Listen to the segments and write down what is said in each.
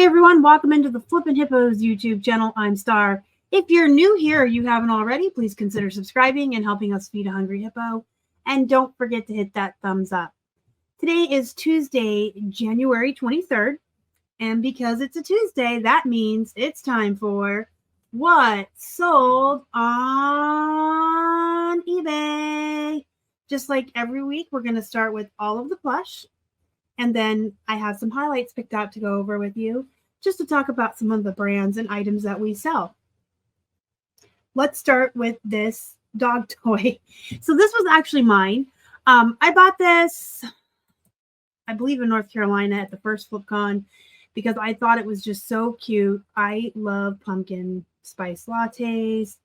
Hey everyone, welcome into the Flippin' Hippos YouTube channel. I'm Star. If you're new here or you haven't already, please consider subscribing and helping us feed a hungry hippo. And don't forget to hit that thumbs up. Today is Tuesday, January 23rd. And because it's a Tuesday, that means it's time for What Sold on eBay. Just like every week, we're going to start with all of the plush. And then I have some highlights picked out to go over with you, just to talk about some of the brands and items that we sell. Let's start with this dog toy. So this was actually mine. I bought this, I believe, in North Carolina at the first FlipCon because I thought it was just so cute. I love pumpkin spice lattes.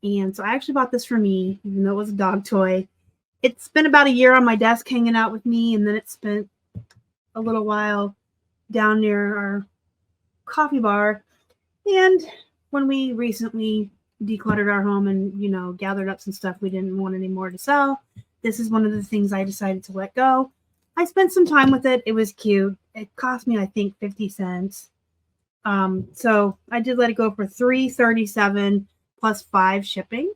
And so I actually bought this for me, even though it was a dog toy. It's been about a year on my desk hanging out with me, and then it spent a little while down near our coffee bar. And when we recently decluttered our home and, gathered up some stuff we didn't want anymore to sell, this is one of the things I decided to let go. I spent some time with it. It was cute. It cost me, I think, 50 cents. So I did let it go for $3.37 plus $5 shipping.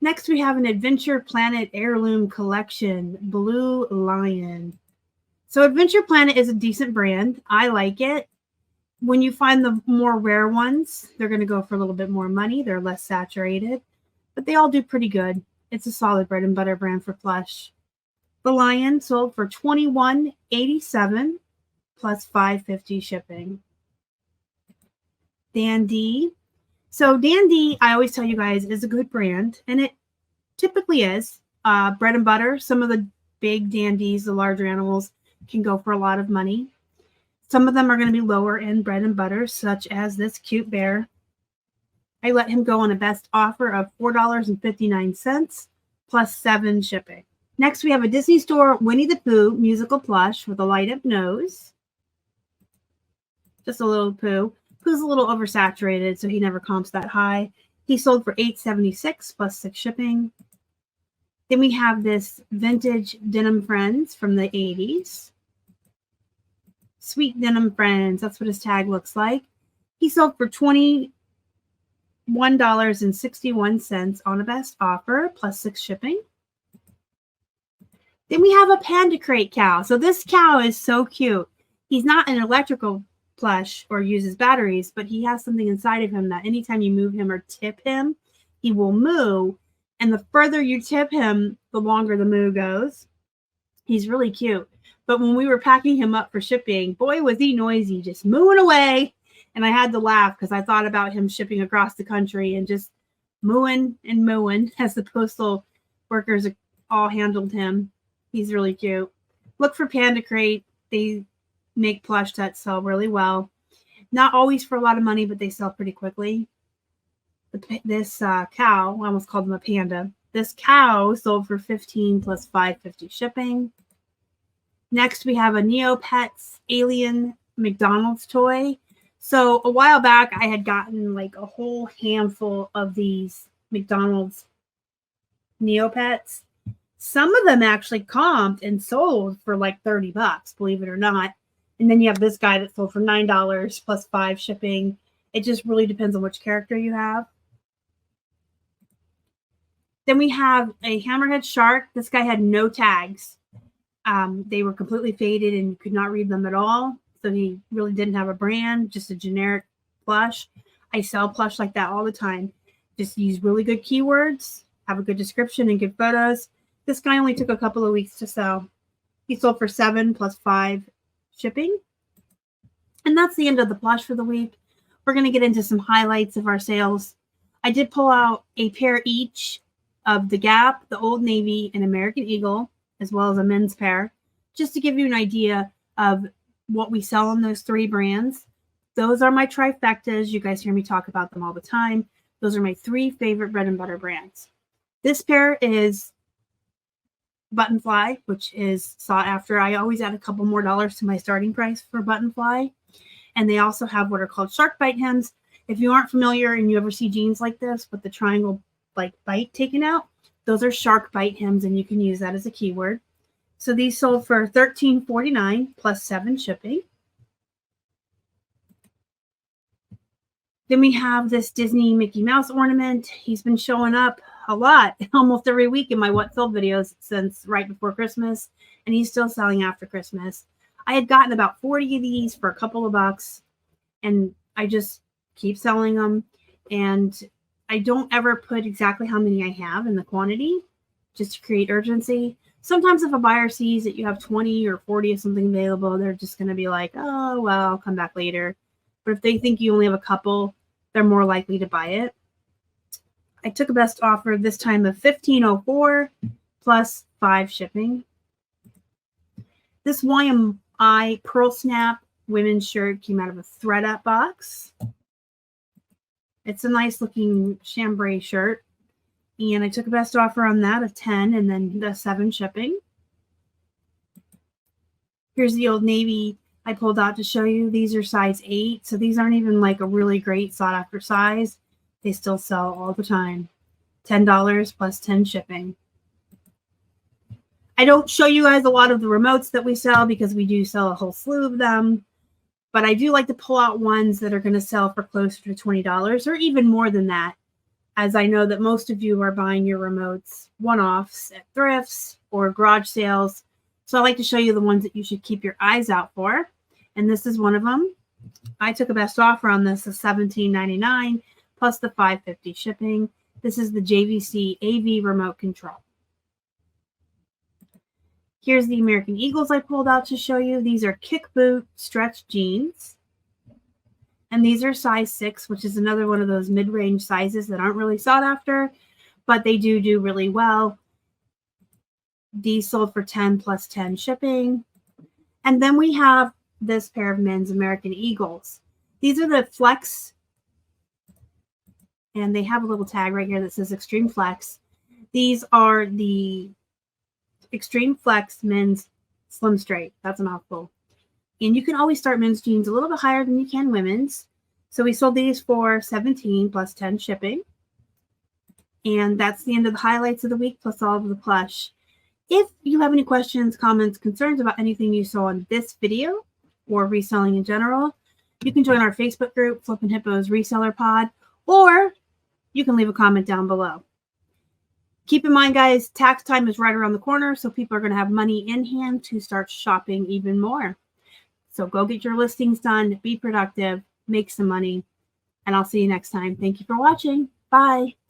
Next, we have an Adventure Planet Heirloom Collection, Blue Lion. So Adventure Planet is a decent brand. I like it. When you find the more rare ones, they're going to go for a little bit more money. They're less saturated, but they all do pretty good. It's a solid bread and butter brand for plush. The Lion sold for $21.87 plus $5.50 shipping. Dandy. So Dandy, I always tell you guys, is a good brand, and it typically is. Bread and butter. Some of the big dandies, the larger animals, can go for a lot of money. Some of them are going to be lower in bread and butter, such as this cute bear. I let him go on a best offer of $4.59 plus $7 shipping. Next, we have a Disney Store Winnie the Pooh musical plush with a light-up nose. Just a little Pooh. Pooh's a little oversaturated, so he never comps that high. He sold for $8.76 plus $6 shipping. Then we have this vintage Denim Friends from the 80s. Sweet Denim Friends, that's what his tag looks like. He sold for $21.61 on a best offer plus $6 shipping. Then we have a Panda Crate cow. So this cow is so cute. He's not an electrical plush or uses batteries, but he has something inside of him that anytime you move him or tip him, he will moo. And the further you tip him, the longer the moo goes. He's really cute. But when we were packing him up for shipping, boy, was he noisy, just mooing away. And I had to laugh because I thought about him shipping across the country and just mooing and mooing as the postal workers all handled him. He's really cute. Look for Panda Crate. They make plush that sell really well. Not always for a lot of money, but they sell pretty quickly. This cow, I almost called him a panda. This cow sold for $15 plus $5.50 shipping. Next, we have a Neopets Alien McDonald's toy. So a while back, I had gotten like a whole handful of these McDonald's Neopets. Some of them actually comped and sold for like $30, believe it or not. And then you have this guy that sold for $9 plus $5 shipping. It just really depends on which character you have. Then we have a Hammerhead Shark. This guy had no tags. They were completely faded and you could not read them at all. So he really didn't have a brand, just a generic plush. I sell plush like that all the time. Just use really good keywords, have a good description and good photos. This guy only took a couple of weeks to sell. He sold for $7 plus $5 shipping. And that's the end of the plush for the week. We're going to get into some highlights of our sales. I did pull out a pair each of the Gap, the Old Navy, and American Eagle, as well as a men's pair, just to give you an idea of what we sell on those three brands. Those are my trifectas. You guys hear me talk about them all the time. Those are my three favorite bread and butter brands. This pair is Buttonfly, which is sought after. I always add a couple more dollars to my starting price for Buttonfly. And they also have what are called shark bite hems. If you aren't familiar and you ever see jeans like this with the triangle like bite taken out, those are shark bite hems, and you can use that as a keyword. So these sold for $13.49 plus 7 shipping. Then we have this Disney Mickey Mouse ornament. He's been showing up a lot, almost every week in my What Sold videos since right before Christmas, and he's still selling after Christmas. I had gotten about 40 of these for a couple of bucks, and I just keep selling them. And I don't ever put exactly how many I have in the quantity, just to create urgency. Sometimes if a buyer sees that you have 20 or 40 of something available, they're just going to be like, oh, well, I'll come back later. But if they think you only have a couple, they're more likely to buy it. I took a best offer this time of $15.04 plus 5 shipping. This YMI Pearl Snap women's shirt came out of a thread-up box. It's a nice looking chambray shirt. And I took a best offer on that of 10 and then the 7 shipping. Here's the Old Navy I pulled out to show you. These are size 8. So these aren't even like a really great sought after size. They still sell all the time. $10 plus 10 shipping. I don't show you guys a lot of the remotes that we sell because we do sell a whole slew of them. But I do like to pull out ones that are going to sell for closer to $20 or even more than that, as I know that most of you are buying your remotes one-offs at thrifts or garage sales. So I like to show you the ones that you should keep your eyes out for. And this is one of them. I took a best offer on this of $17.99 plus the $5.50 shipping. This is the JVC AV remote control. Here's the American Eagles I pulled out to show you. These are kick boot stretch jeans. And these are size 6, which is another one of those mid-range sizes that aren't really sought after, but they do really well. These sold for 10 plus 10 shipping. And then we have this pair of men's American Eagles. These are the Flex, and they have a little tag right here that says Extreme Flex. These are the Extreme Flex men's slim straight. That's a mouthful. And you can always start men's jeans a little bit higher than you can women's. So we sold these for 17 plus 10 shipping. And that's the end of the highlights of the week plus all of the plush. If you have any questions, comments, concerns about anything you saw in this video or reselling in general, you can join our Facebook group, Flippin' Hippos Reseller Pod, or you can leave a comment down below. Keep in mind, guys, tax time is right around the corner, so people are going to have money in hand to start shopping even more. So go get your listings done, be productive, make some money, and I'll see you next time. Thank you for watching. Bye.